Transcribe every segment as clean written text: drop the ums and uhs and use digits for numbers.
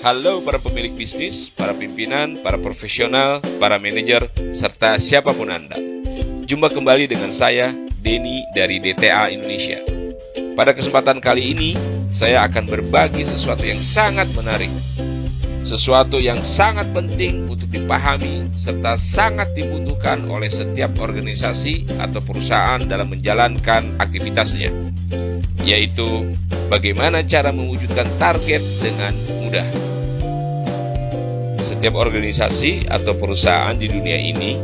Halo para pemilik bisnis, para pimpinan, para profesional, para manajer, serta siapapun Anda. Jumpa kembali dengan saya, Denny dari DTA Indonesia. Pada kesempatan kali ini, saya akan berbagi sesuatu yang sangat menarik. Sesuatu yang sangat penting untuk dipahami serta sangat dibutuhkan oleh setiap organisasi atau perusahaan dalam menjalankan aktivitasnya, yaitu bagaimana cara mewujudkan target dengan mudah. Setiap organisasi atau perusahaan di dunia ini,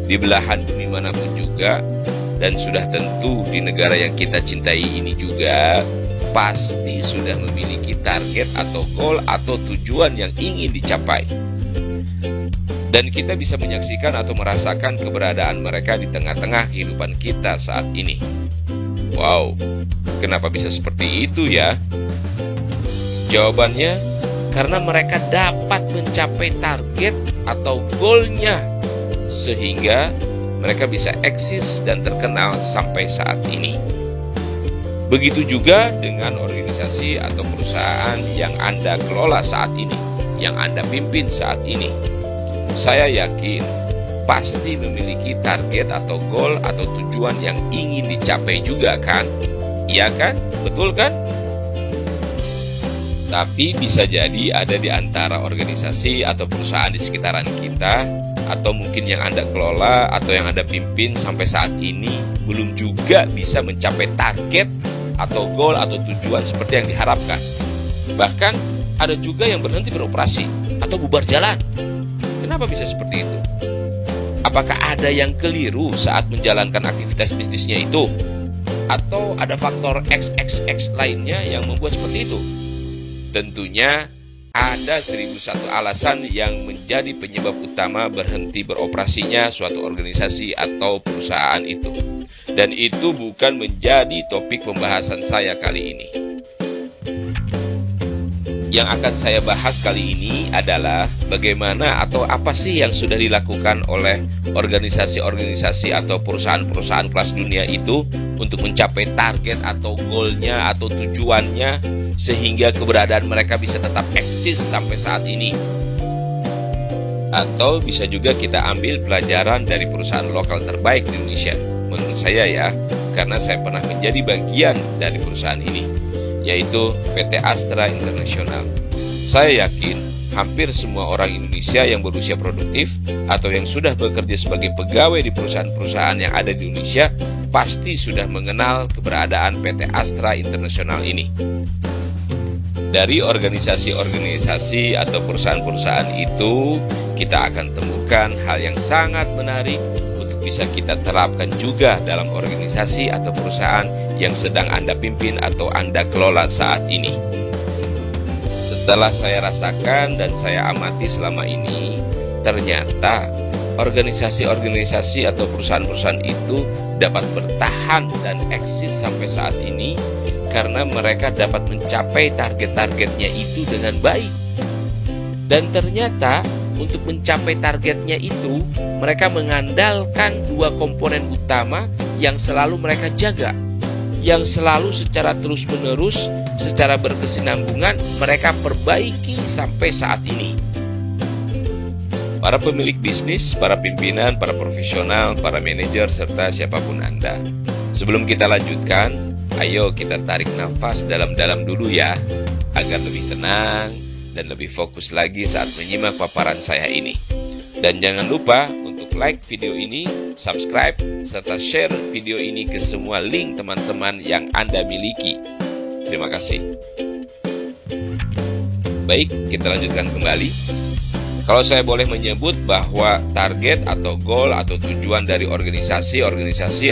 di belahan bumi manapun juga, dan sudah tentu di negara yang kita cintai ini juga, pasti sudah memiliki target atau goal atau tujuan yang ingin dicapai. Dan kita bisa menyaksikan atau merasakan keberadaan mereka di tengah-tengah kehidupan kita saat ini. Wow, kenapa bisa seperti itu ya? Jawabannya, karena mereka dapat mencapai target atau goalnya, sehingga mereka bisa eksis dan terkenal sampai saat ini. Begitu juga dengan organisasi atau perusahaan yang Anda kelola saat ini, yang Anda pimpin saat ini. Saya yakin pasti memiliki target atau goal atau tujuan yang ingin dicapai juga kan? Iya kan? Betul kan? Tapi bisa jadi ada di antara organisasi atau perusahaan di sekitaran kita, atau mungkin yang Anda kelola atau yang Anda pimpin sampai saat ini belum juga bisa mencapai target atau goal atau tujuan seperti yang diharapkan. Bahkan ada juga yang berhenti beroperasi atau bubar jalan. Kenapa bisa seperti itu? Apakah ada yang keliru saat menjalankan aktivitas bisnisnya itu? Atau ada faktor XXX lainnya yang membuat seperti itu? Tentunya ada 1001 alasan yang menjadi penyebab utama berhenti beroperasinya suatu organisasi atau perusahaan itu. Dan itu bukan menjadi topik pembahasan saya kali ini. Yang akan saya bahas kali ini adalah bagaimana atau apa sih yang sudah dilakukan oleh organisasi-organisasi atau perusahaan-perusahaan kelas dunia itu untuk mencapai target atau goalnya atau tujuannya, sehingga keberadaan mereka bisa tetap eksis sampai saat ini. Atau bisa juga kita ambil pelajaran dari perusahaan lokal terbaik di Indonesia, menurut saya ya, karena saya pernah menjadi bagian dari perusahaan ini, yaitu PT Astra International. Saya yakin hampir semua orang Indonesia yang berusia produktif atau yang sudah bekerja sebagai pegawai di perusahaan-perusahaan yang ada di Indonesia pasti sudah mengenal keberadaan PT Astra International ini. Dari organisasi-organisasi atau perusahaan-perusahaan itu, kita akan temukan hal yang sangat menarik untuk bisa kita terapkan juga dalam organisasi atau perusahaan yang sedang Anda pimpin atau Anda kelola saat ini. Setelah saya rasakan dan saya amati selama ini, ternyata organisasi-organisasi atau perusahaan-perusahaan itu dapat bertahan dan eksis sampai saat ini karena mereka dapat mencapai target-targetnya itu dengan baik. Dan ternyata untuk mencapai targetnya itu, mereka mengandalkan dua komponen utama yang selalu mereka jaga, yang selalu secara terus-menerus, secara berkesinambungan mereka perbaiki sampai saat ini. Para pemilik bisnis, para pimpinan, para profesional, para manajer, serta siapapun Anda. Sebelum kita lanjutkan, ayo kita tarik nafas dalam-dalam dulu ya, agar lebih tenang dan lebih fokus lagi saat menyimak paparan saya ini. Dan jangan lupa untuk like video ini, subscribe, serta share video ini ke semua link teman-teman yang Anda miliki. Terima kasih. Baik, kita lanjutkan kembali. Kalau saya boleh menyebut bahwa target atau goal atau tujuan dari organisasi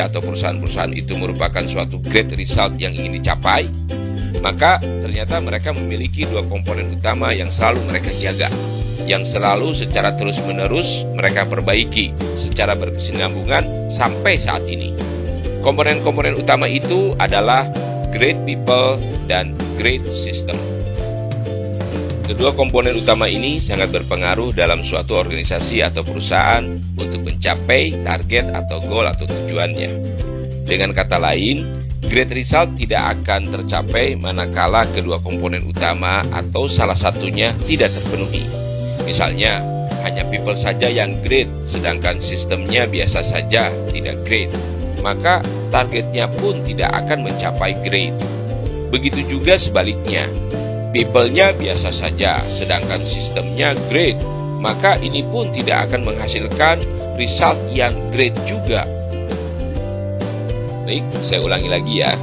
atau perusahaan-perusahaan itu merupakan suatu great result yang ingin dicapai, maka ternyata mereka memiliki dua komponen utama yang selalu mereka jaga, yang selalu secara terus-menerus mereka perbaiki secara berkesinambungan sampai saat ini. Komponen-komponen utama itu adalah great people dan great system. Kedua komponen utama ini sangat berpengaruh dalam suatu organisasi atau perusahaan untuk mencapai target atau goal atau tujuannya. Dengan kata lain, Great result tidak akan tercapai manakala kedua komponen utama atau salah satunya tidak terpenuhi. Misalnya, hanya people saja yang great, sedangkan sistemnya biasa saja, tidak great. Maka targetnya pun tidak akan mencapai great. Begitu juga sebaliknya, people-nya biasa saja, sedangkan sistemnya great. Maka ini pun tidak akan menghasilkan result yang great juga. Baik, saya ulangi lagi ya.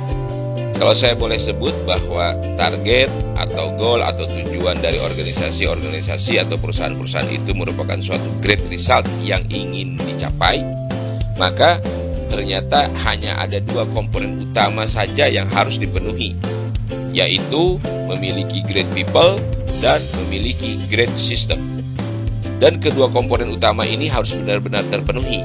Kalau saya boleh sebut bahwa target atau goal atau tujuan dari organisasi-organisasi atau perusahaan-perusahaan itu merupakan suatu great result yang ingin dicapai, maka ternyata hanya ada dua komponen utama saja yang harus dipenuhi, yaitu memiliki great people dan memiliki great system. Dan kedua komponen utama ini harus benar-benar terpenuhi.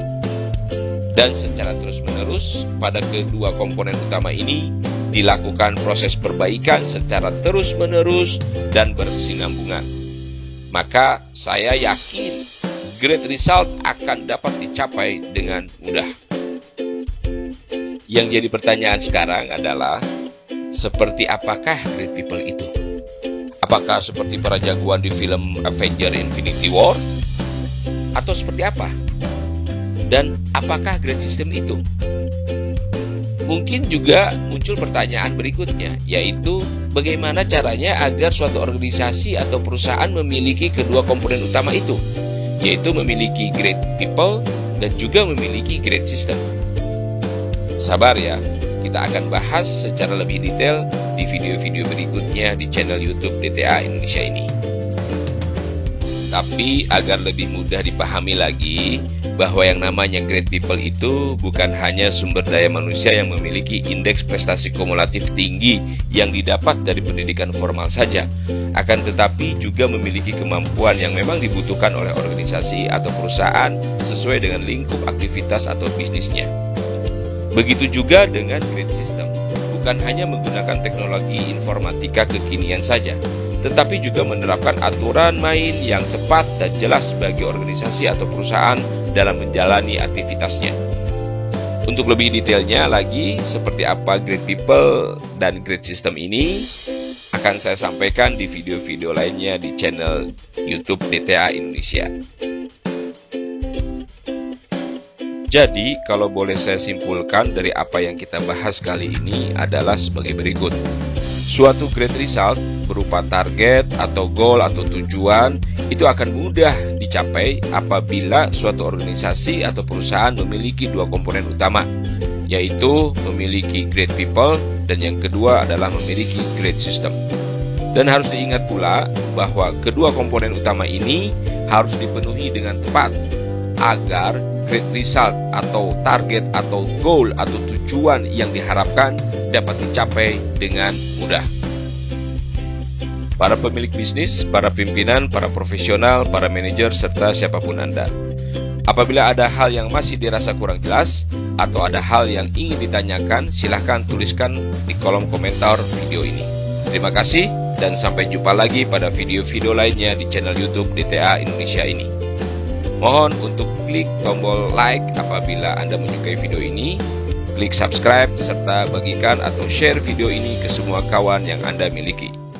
Dan secara terus-menerus pada kedua komponen utama ini dilakukan proses perbaikan secara terus-menerus dan berkesinambungan. Maka saya yakin great result akan dapat dicapai dengan mudah. Yang jadi pertanyaan sekarang adalah, seperti apakah great people itu? Apakah seperti para jagoan di film Avengers Infinity War? Atau seperti apa? Dan apakah great system itu? Mungkin juga muncul pertanyaan berikutnya, yaitu bagaimana caranya agar suatu organisasi atau perusahaan memiliki kedua komponen utama itu, yaitu memiliki great people dan juga memiliki great system. Sabar ya, kita akan bahas secara lebih detail di video-video berikutnya di channel YouTube DTA Indonesia ini. Tapi agar lebih mudah dipahami lagi, bahwa yang namanya great people itu bukan hanya sumber daya manusia yang memiliki indeks prestasi kumulatif tinggi yang didapat dari pendidikan formal saja, akan tetapi juga memiliki kemampuan yang memang dibutuhkan oleh organisasi atau perusahaan sesuai dengan lingkup aktivitas atau bisnisnya. Begitu juga dengan great system, bukan hanya menggunakan teknologi informatika kekinian saja, tetapi juga menerapkan aturan main yang tepat dan jelas bagi organisasi atau perusahaan dalam menjalani aktivitasnya. Untuk lebih detailnya lagi, seperti apa great people dan great system ini, akan saya sampaikan di video-video lainnya di channel YouTube DTA Indonesia. Jadi, kalau boleh saya simpulkan dari apa yang kita bahas kali ini adalah sebagai berikut. Suatu great result berupa target atau goal atau tujuan itu akan mudah dicapai apabila suatu organisasi atau perusahaan memiliki dua komponen utama, yaitu memiliki great people dan yang kedua adalah memiliki great system. Dan harus diingat pula bahwa kedua komponen utama ini harus dipenuhi dengan tepat agar great result atau target atau goal atau tujuan yang diharapkan dapat dicapai dengan mudah. Para pemilik bisnis, para pimpinan, para profesional, para manajer, serta siapapun Anda. Apabila ada hal yang masih dirasa kurang jelas atau ada hal yang ingin ditanyakan, silahkan tuliskan di kolom komentar video ini. Terima kasih dan sampai jumpa lagi pada video-video lainnya di channel YouTube DTA Indonesia ini. Mohon untuk klik tombol like apabila Anda menyukai video ini, klik subscribe serta bagikan atau share video ini ke semua kawan yang Anda miliki.